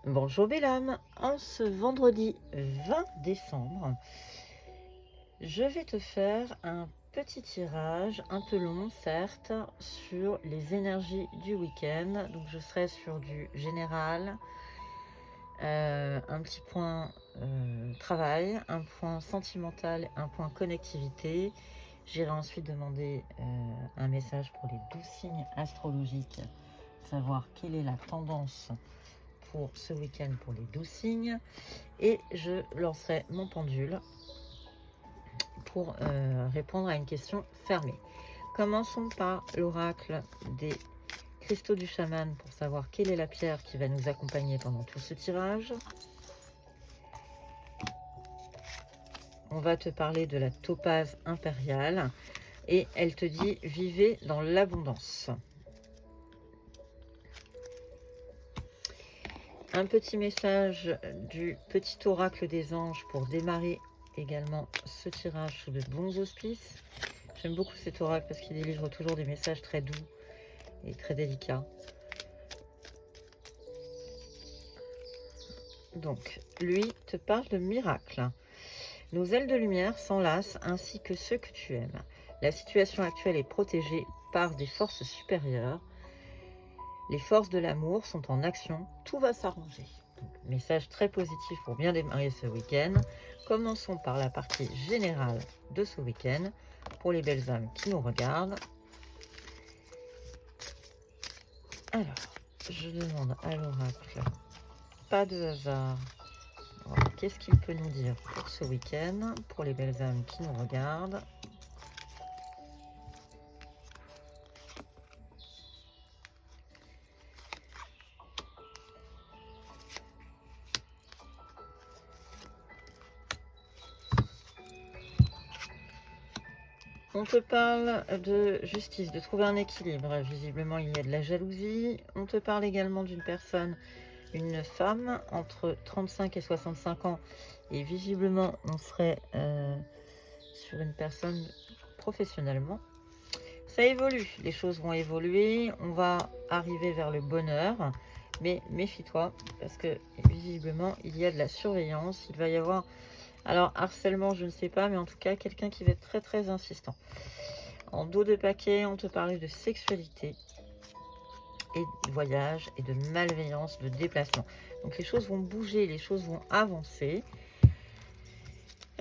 Bonjour belle âme, en ce vendredi 20 décembre, je vais te faire un petit tirage, un peu long certes, sur les énergies du week-end. Donc je serai sur du général, un petit point travail, un point sentimental, un point connectivité. J'irai ensuite demander un message pour les 12 signes astrologiques, savoir quelle est la tendance pour ce week-end pour les 12 signes, et je lancerai mon pendule pour répondre à une question fermée. Commençons par l'oracle des cristaux du chaman pour savoir quelle est la pierre qui va nous accompagner pendant tout ce tirage. On va te parler de la topaze impériale et elle te dit vivez dans l'abondance. Un petit message du petit oracle des anges pour démarrer également ce tirage sous de bons auspices. J'aime beaucoup cet oracle parce qu'il délivre toujours des messages très doux et très délicats. Donc, lui te parle de miracle. Nos ailes de lumière s'enlacent ainsi que ceux que tu aimes. La situation actuelle est protégée par des forces supérieures. Les forces de l'amour sont en action, tout va s'arranger. Message très positif pour bien démarrer ce week-end. Commençons par la partie générale de ce week-end pour les belles âmes qui nous regardent. Alors, je demande à l'oracle, pas de hasard. Qu'est-ce qu'il peut nous dire pour ce week-end pour les belles âmes qui nous regardent? On te parle de justice, de trouver un équilibre. Visiblement, il y a de la jalousie. On te parle également d'une personne, une femme entre 35 et 65 ans. Et visiblement, on serait sur une personne professionnellement. Ça évolue, les choses vont évoluer. On va arriver vers le bonheur. Mais méfie-toi, parce que visiblement, il y a de la surveillance. Il va y avoir... Alors, harcèlement, je ne sais pas, mais en tout cas, quelqu'un qui va être très, très insistant. En dos de paquet, on te parlait de sexualité et de voyage et de malveillance, de déplacement. Donc, les choses vont bouger, les choses vont avancer.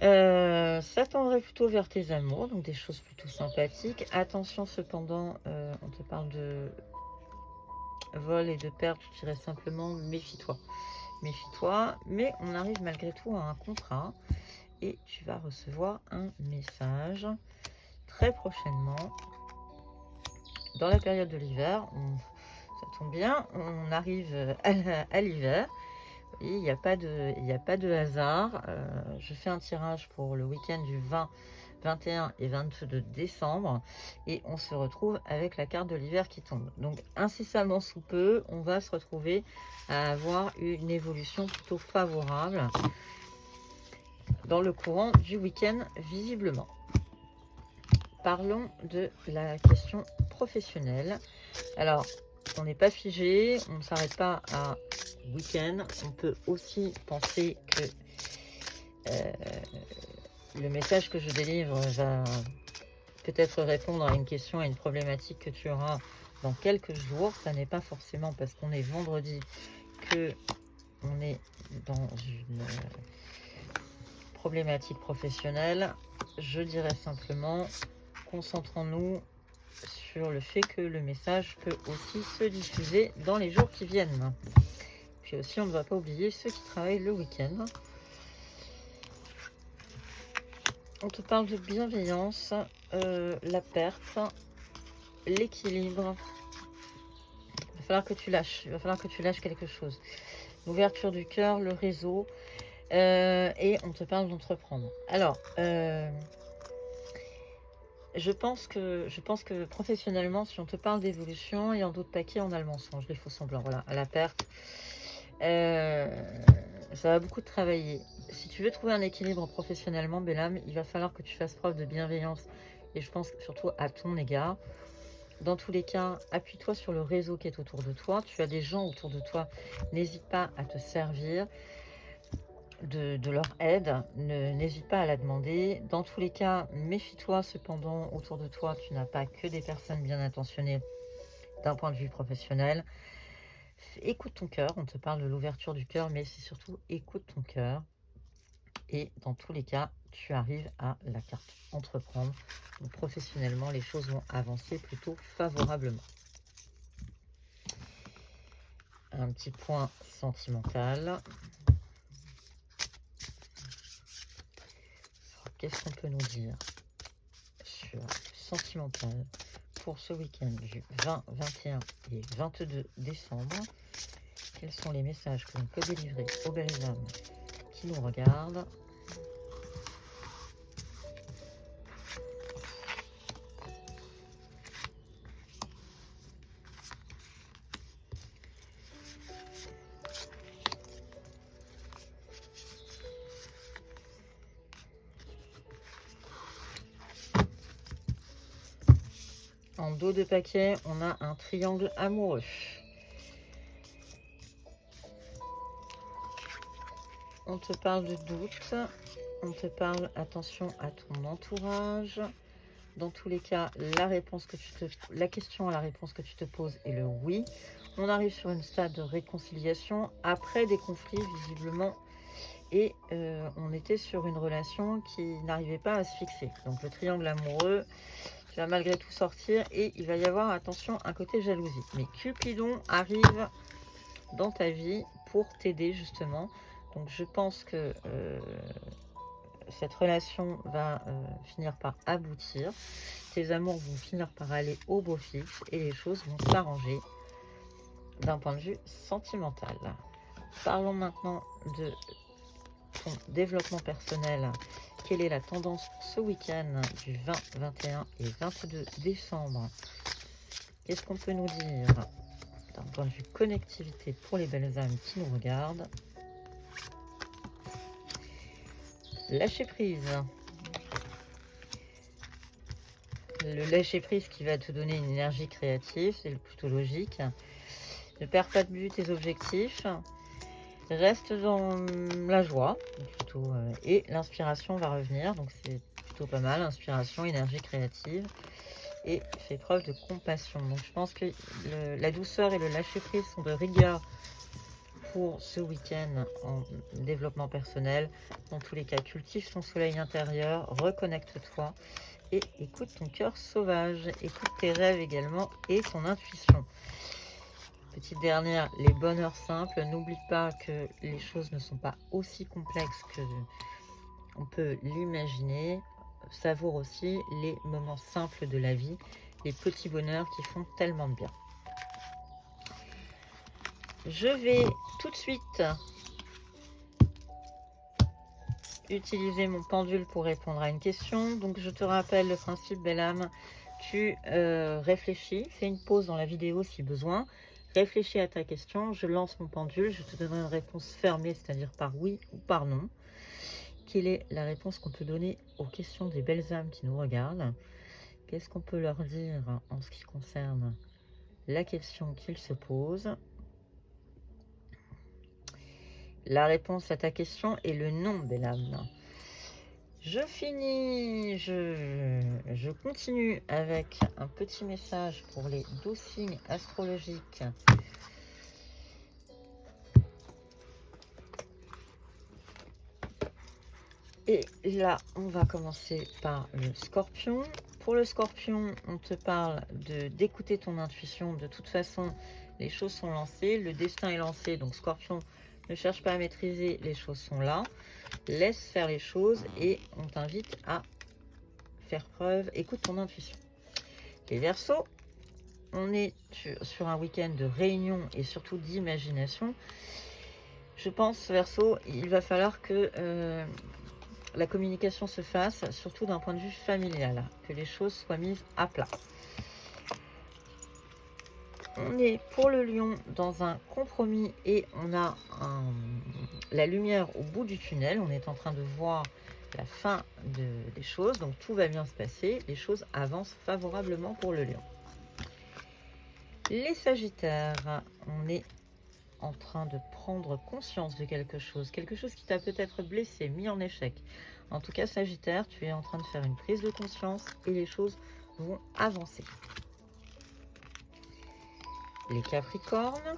Ça tendrait plutôt vers tes amours, donc des choses plutôt sympathiques. Attention cependant, on te parle de vol et de perte, je dirais simplement méfie-toi. Méfie-toi, mais on arrive malgré tout à un contrat et tu vas recevoir un message très prochainement. Dans la période de l'hiver, ça tombe bien, on arrive à l'hiver. Il n'y a pas de hasard. Je fais un tirage pour le week-end du 20, 21 et 22 décembre et on se retrouve avec la carte de l'hiver qui tombe. Donc incessamment sous peu, on va se retrouver à avoir une évolution plutôt favorable dans le courant du week-end visiblement. Parlons de la question professionnelle. Alors, on n'est pas figé, on ne s'arrête pas à week-end. On peut aussi penser que le message que je délivre va peut-être répondre à une question, à une problématique que tu auras dans quelques jours. Ça n'est pas forcément parce qu'on est vendredi que on est dans une problématique professionnelle. Je dirais simplement, concentrons-nous sur le fait que le message peut aussi se diffuser dans les jours qui viennent. Puis aussi, on ne va pas oublier ceux qui travaillent le week-end. On te parle de bienveillance, la perte, l'équilibre. Il va falloir que tu lâches. Il va falloir que tu lâches quelque chose. L'ouverture du cœur, le réseau. Et on te parle d'entreprendre. Alors, je pense que professionnellement, si on te parle d'évolution, et en d'autres paquets, on a le mensonge, les faux semblants, voilà, à la perte. Ça va beaucoup te travailler. Si tu veux trouver un équilibre professionnellement, Bellam, il va falloir que tu fasses preuve de bienveillance, et je pense surtout à ton égard. Dans tous les cas, appuie-toi sur le réseau qui est autour de toi. Tu as des gens autour de toi. N'hésite pas à te servir de leur aide. N'hésite pas à la demander. Dans tous les cas, méfie-toi cependant autour de toi. Tu n'as pas que des personnes bien intentionnées d'un point de vue professionnel. Écoute ton cœur. On te parle de l'ouverture du cœur, mais c'est surtout écoute ton cœur. Et dans tous les cas, tu arrives à la carte entreprendre. Donc, professionnellement, les choses vont avancer plutôt favorablement. Un petit point sentimental. Qu'est-ce qu'on peut nous dire sur sentimental pour ce week-end du 20, 21 et 22 décembre? Quels sont les messages que l'on peut délivrer aux belles âmes qui nous regardent? En dos de paquet, on a un triangle amoureux. On te parle de doute, on te parle attention à ton entourage. Dans tous les cas, la question à la réponse que tu te poses est le oui. On arrive sur une stade de réconciliation après des conflits visiblement. Et on était sur une relation qui n'arrivait pas à se fixer. Donc le triangle amoureux, tu vas malgré tout sortir et il va y avoir, attention, un côté jalousie. Mais Cupidon arrive dans ta vie pour t'aider justement. Donc je pense que cette relation va finir par aboutir. Tes amours vont finir par aller au beau fixe et les choses vont s'arranger d'un point de vue sentimental. Parlons maintenant de ton développement personnel. Quelle est la tendance pour ce week-end du 20, 21 et 22 décembre? Qu'est-ce qu'on peut nous dire d'un point de vue connectivité pour les belles âmes qui nous regardent? Lâcher prise. Le lâcher prise qui va te donner une énergie créative, c'est plutôt logique. Ne perds pas de vue tes objectifs. Reste dans la joie plutôt, et l'inspiration va revenir, donc c'est plutôt pas mal. Inspiration, énergie créative, et fais preuve de compassion. Donc je pense que la douceur et le lâcher prise sont de rigueur pour ce week-end en développement personnel. Dans tous les cas, cultive ton soleil intérieur, reconnecte-toi et écoute ton cœur sauvage, écoute tes rêves également et ton intuition. Petite dernière, les bonheurs simples. N'oublie pas que les choses ne sont pas aussi complexes que on peut l'imaginer. Savoure aussi les moments simples de la vie, les petits bonheurs qui font tellement de bien. Je vais tout de suite utiliser mon pendule pour répondre à une question. Donc je te rappelle le principe, belle âme. Tu réfléchis, fais une pause dans la vidéo si besoin. Réfléchis à ta question, je lance mon pendule, je te donnerai une réponse fermée, c'est-à-dire par oui ou par non. Quelle est la réponse qu'on peut donner aux questions des belles âmes qui nous regardent? Qu'est-ce qu'on peut leur dire en ce qui concerne la question qu'ils se posent? La réponse à ta question est le non, belle âme. Je finis, je continue avec un petit message pour les 12 signes astrologiques. Et là, on va commencer par le Scorpion. Pour le Scorpion, on te parle d'écouter ton intuition. De toute façon, les choses sont lancées, le destin est lancé. Donc Scorpion, ne cherche pas à maîtriser, les choses sont là. Laisse faire les choses et on t'invite à faire preuve. Écoute ton intuition. Les Verseaux, on est sur un week-end de réunion et surtout d'imagination. Je pense, Verseau, il va falloir que la communication se fasse, surtout d'un point de vue familial, que les choses soient mises à plat. On est pour le Lion dans un compromis et on a la lumière au bout du tunnel. On est en train de voir la fin des choses, donc tout va bien se passer. Les choses avancent favorablement pour le Lion. Les Sagittaires, on est en train de prendre conscience de quelque chose qui t'a peut-être blessé, mis en échec. En tout cas, Sagittaire, tu es en train de faire une prise de conscience et les choses vont avancer. Les Capricornes,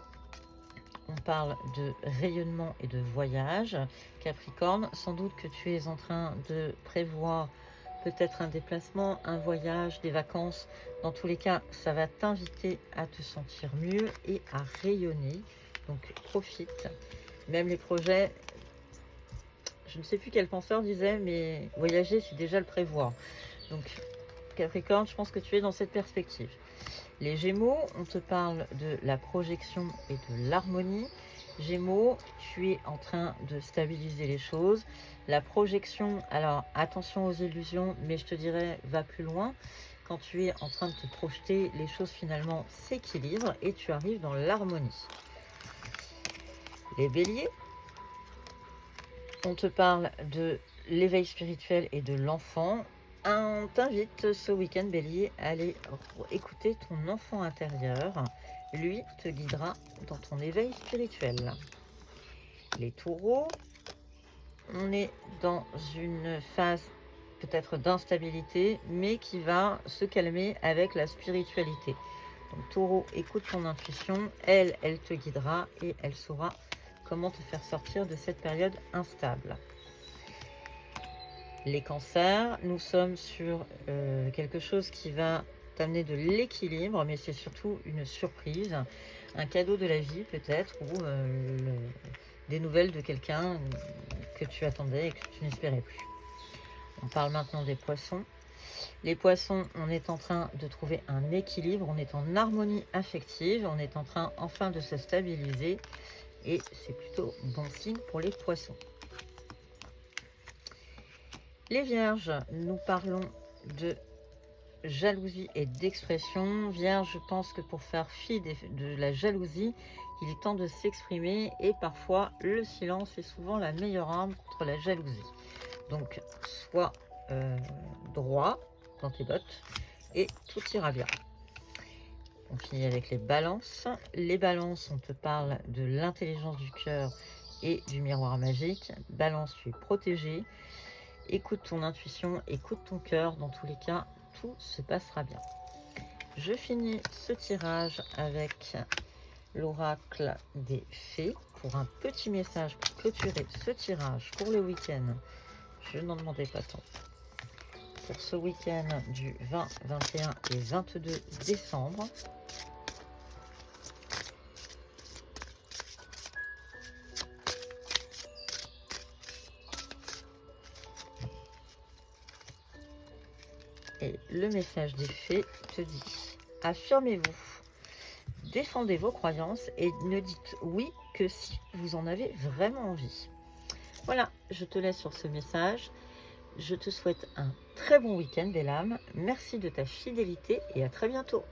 on parle de rayonnement et de voyage. Capricorne, sans doute que tu es en train de prévoir peut-être un déplacement, un voyage, des vacances. Dans tous les cas, ça va t'inviter à te sentir mieux et à rayonner. Donc profite. Même les projets, je ne sais plus quel penseur disait, mais voyager, c'est déjà le prévoir. Donc Capricorne, je pense que tu es dans cette perspective. Les Gémeaux, on te parle de la projection et de l'harmonie. Gémeaux, tu es en train de stabiliser les choses. La projection, alors attention aux illusions, mais je te dirais, va plus loin. Quand tu es en train de te projeter, les choses finalement s'équilibrent et tu arrives dans l'harmonie. Les Béliers, on te parle de l'éveil spirituel et de l'enfant. On t'invite ce week-end, Bélier, à aller écouter ton enfant intérieur. Lui te guidera dans ton éveil spirituel. Les Taureaux, on est dans une phase peut-être d'instabilité, mais qui va se calmer avec la spiritualité. Donc Taureau, écoute ton intuition, elle te guidera et elle saura comment te faire sortir de cette période instable. Les Cancers, nous sommes sur quelque chose qui va t'amener de l'équilibre, mais c'est surtout une surprise, un cadeau de la vie peut-être, ou des nouvelles de quelqu'un que tu attendais et que tu n'espérais plus. On parle maintenant des Poissons. Les Poissons, on est en train de trouver un équilibre, on est en harmonie affective, on est en train enfin de se stabiliser et c'est plutôt bon signe pour les Poissons. Les Vierges, nous parlons de jalousie et d'expression. Vierge, je pense que pour faire fi de la jalousie, il est temps de s'exprimer et parfois le silence est souvent la meilleure arme contre la jalousie. Donc, sois droit dans tes bottes et tout ira bien. On finit avec les balances. Les balances, on te parle de l'intelligence du cœur et du miroir magique. Balance, tu es protégé. Écoute ton intuition, écoute ton cœur. Dans tous les cas, tout se passera bien. Je finis ce tirage avec l'oracle des fées pour un petit message pour clôturer ce tirage pour le week-end. Je n'en demandais pas tant. Pour ce week-end du 20, 21 et 22 décembre. Et le message des fées te dit: affirmez-vous, défendez vos croyances et ne dites oui que si vous en avez vraiment envie. Voilà, je te laisse sur ce message. Je te souhaite un très bon week-end, belle âme. Merci de ta fidélité et à très bientôt.